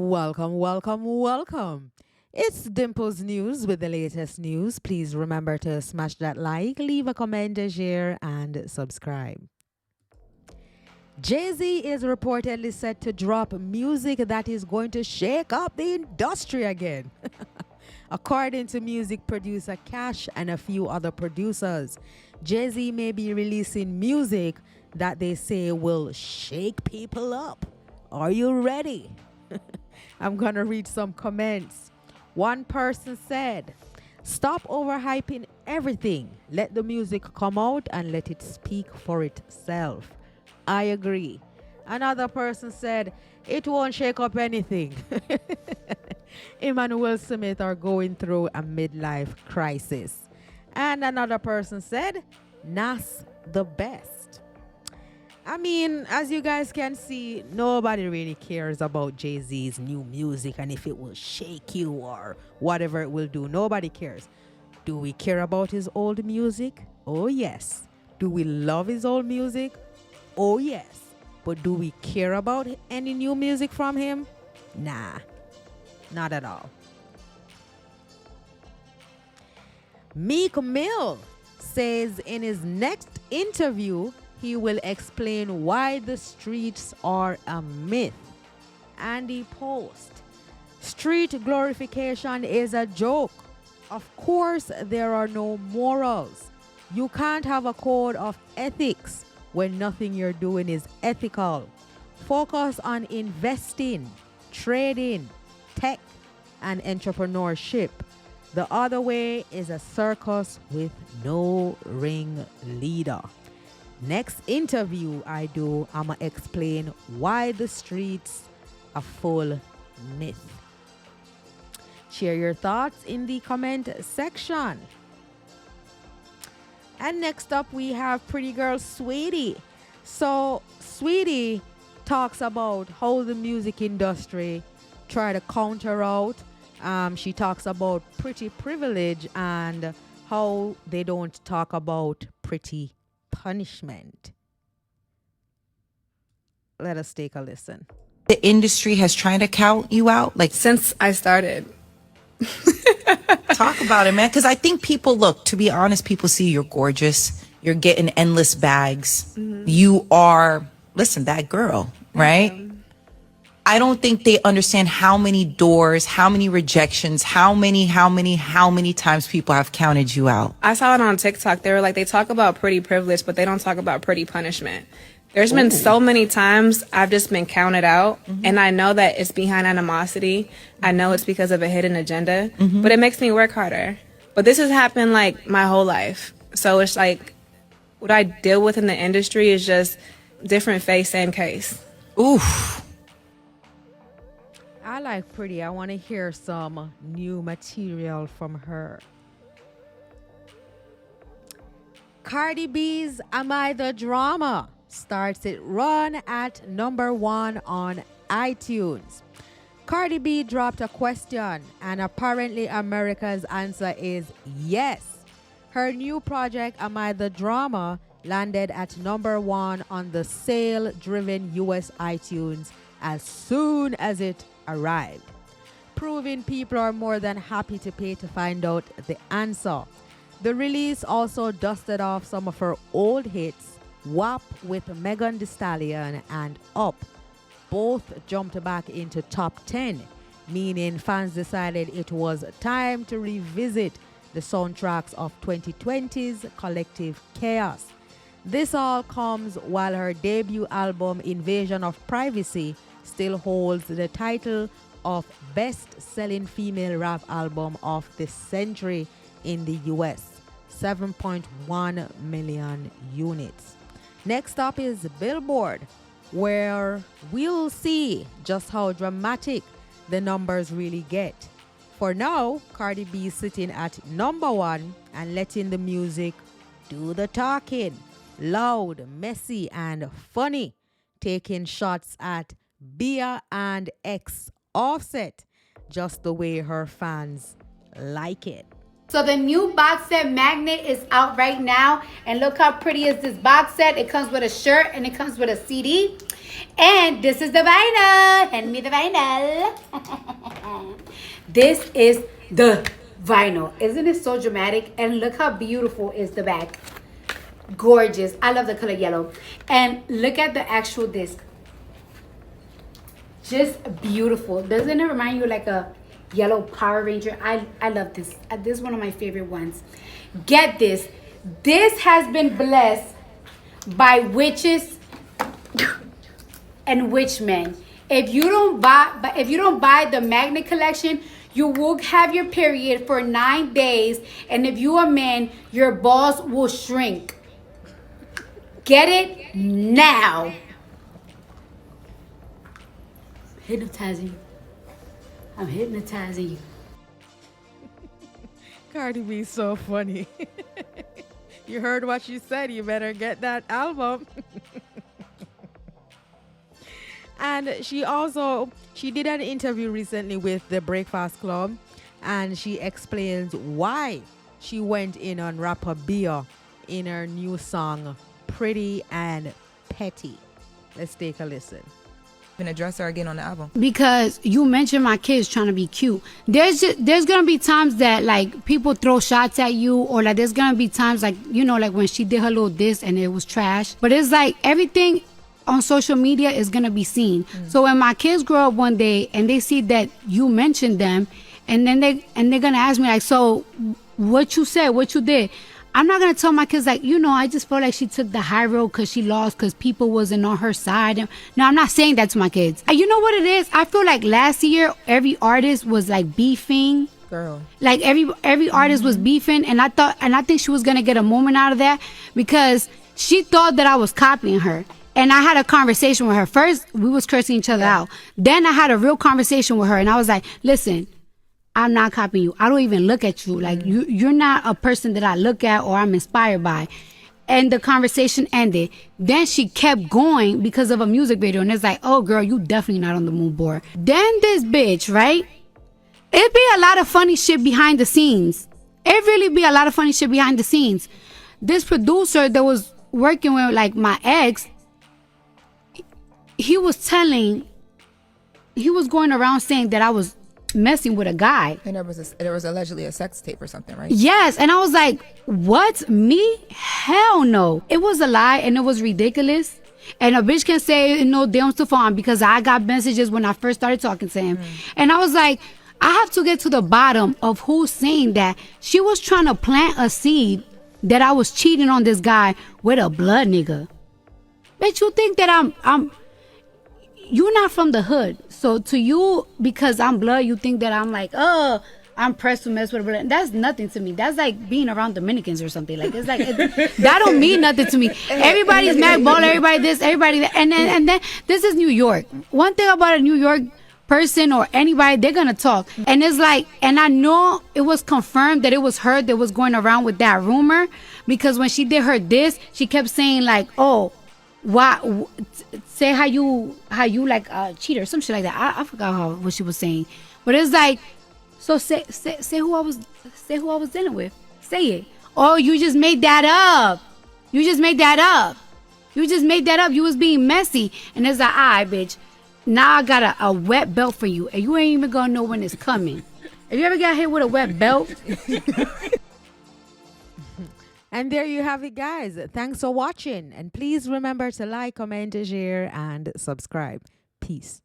Welcome, welcome, welcome. It's DIMPLEZ News with the latest news. Please remember to smash that like, leave a comment, share, and subscribe. Jay-Z is reportedly set to drop music that is going to shake up the industry again. According to music producer Cash and a few other producers, Jay-Z may be releasing music that they say will shake people up. Are you ready? I'm going to read some comments. One person said, "Stop overhyping everything. Let the music come out and let it speak for itself." I agree. Another person said, "It won't shake up anything." Emmanuel Smith are going through a midlife crisis. And another person said, "Nas the best." I mean, as you guys can see, nobody really cares about Jay-Z's new music and if it will shake you or whatever it will do. Nobody cares. Do we care about his old music? Oh, yes. Do we love his old music? Oh, yes. But do we care about any new music from him? Nah, not at all. Meek Mill says in his next interview, he will explain why the streets are a myth. Andy Post. Street glorification is a joke. Of course, there are no morals. You can't have a code of ethics when nothing you're doing is ethical. Focus on investing, trading, tech, and entrepreneurship. The other way is a circus with no ringleader. Next interview I'ma explain why the streets are full myth. Share your thoughts in the comment section. And next up we have pretty girl Saweetie. So Saweetie talks about how the music industry try to counter out. She talks about pretty privilege and how they don't talk about pretty punishment. Let us take a listen. The industry has tried to count you out? Like, Since I started. talk about it, man. Because I think people, look, to be honest, people see you're gorgeous. You're getting endless bags. You are, listen, that girl, right? I don't think they understand how many doors, how many rejections, how many times people have counted you out. I saw it on TikTok. They were like, they talk about pretty privilege, but they don't talk about pretty punishment. There's been so many times I've just been counted out, and I know that it's behind animosity. I know it's because of a hidden agenda, but it makes me work harder. But this has happened like my whole life. So it's like what I deal with in the industry is just different face, same case. Oof. I like pretty. I want to hear some new material from her. Cardi B's Am I the Drama starts its run at #1 on iTunes. Cardi B dropped a question, and apparently America's answer is yes. Her new project, Am I the Drama, landed at #1 on the sale-driven US iTunes as soon as it arrived, proving people are more than happy to pay to find out the answer. The release also dusted off some of her old hits, WAP with Megan Thee Stallion and Up. Both jumped back into top 10, meaning fans decided it was time to revisit the soundtracks of 2020's collective chaos. This all comes while her debut album, Invasion of Privacy, still holds the title of best-selling female rap album of the century in the US, 7.1 million units. Next up is Billboard, where we'll see just how dramatic the numbers really get. For now, Cardi B is sitting at #1 and letting the music do the talking. Loud, messy, and funny, taking shots at Bia and ex Offset, just the way her fans like it. So the new box set magnet is out right now. And look how pretty is this box set. It comes with a shirt and it comes with a CD. And this is the vinyl. Hand me the vinyl. This is the vinyl. Isn't it so dramatic? And look how beautiful is the back. Gorgeous. I love the color yellow. And look at the actual disc. Just beautiful. Doesn't it remind you like a yellow Power Ranger? I love this. This is one of my favorite ones. Get this. This has been blessed by witches and witchmen. If you don't buy the magnet collection, you will have your period for 9 days, and if you are a man, your balls will shrink. Get it now. Hypnotizing you. I'm hypnotizing you. Cardi B is so funny. You heard what she said. You better get that album. And she did an interview recently with the Breakfast Club, and she explains why she went in on rapper Bia in her new song, Pretty and Petty. Let's take a listen. Even address her again on the album. Because you mentioned my kids trying to be cute. There's gonna be times that like people throw shots at you, or like there's gonna be times like, you know, like when she did her little diss and it was trash. But it's like everything on social media is gonna be seen. So when my kids grow up one day and they see that you mentioned them, and then they're gonna ask me like, so what you said, what you did, I'm not gonna tell my kids like, you know, I just felt like she took the high road because she lost because people wasn't on her side. No, I'm not saying that to my kids. You know what it is? I feel like last year every artist was like beefing. Girl. Like every artist was beefing, and I think she was gonna get a moment out of that because she thought that I was copying her. And I had a conversation with her. First, we was cursing each other out. Then I had a real conversation with her, and I was like, listen, I'm not copying you. I don't even look at you. Like, you're not a person that I look at or I'm inspired by. And the conversation ended. Then she kept going because of a music video. And it's like, oh, girl, you definitely not on the mood board. Then this bitch, right? It be a lot of funny shit behind the scenes. It really be a lot of funny shit behind the scenes. This producer that was working with, like, my ex, he was going around saying that I was messing with a guy. And there was allegedly a sex tape or something, right? Yes. And I was like, what? Me? Hell no. It was a lie and it was ridiculous. And a bitch can say no damn stuff on because I got messages when I first started talking to him. And I was like, I have to get to the bottom of who's saying that. She was trying to plant a seed that I was cheating on this guy with a blood nigga. Bitch, you think that you're not from the hood. So to you, because I'm blood, you think that I'm like, oh, I'm pressed to mess with a blood. That's nothing to me. That's like being around Dominicans or something. Like, it's like, that don't mean nothing to me. Everybody's mad baller, everybody this, everybody that. And then this is New York. One thing about a New York person or anybody, they're going to talk. And it's like, and I know it was confirmed that it was her that was going around with that rumor. Because when she did her diss, she kept saying like, oh, why say how you like cheater, some shit like that. I forgot what she was saying, but it's like, so say who I was dealing with. Say it. Oh, you just made that up. You was being messy, and it's like, all right, bitch. Now I got a wet belt for you, and you ain't even gonna know when it's coming. Have you ever got hit with a wet belt? And there you have it, guys. Thanks for watching. And please remember to like, comment, share, and subscribe. Peace.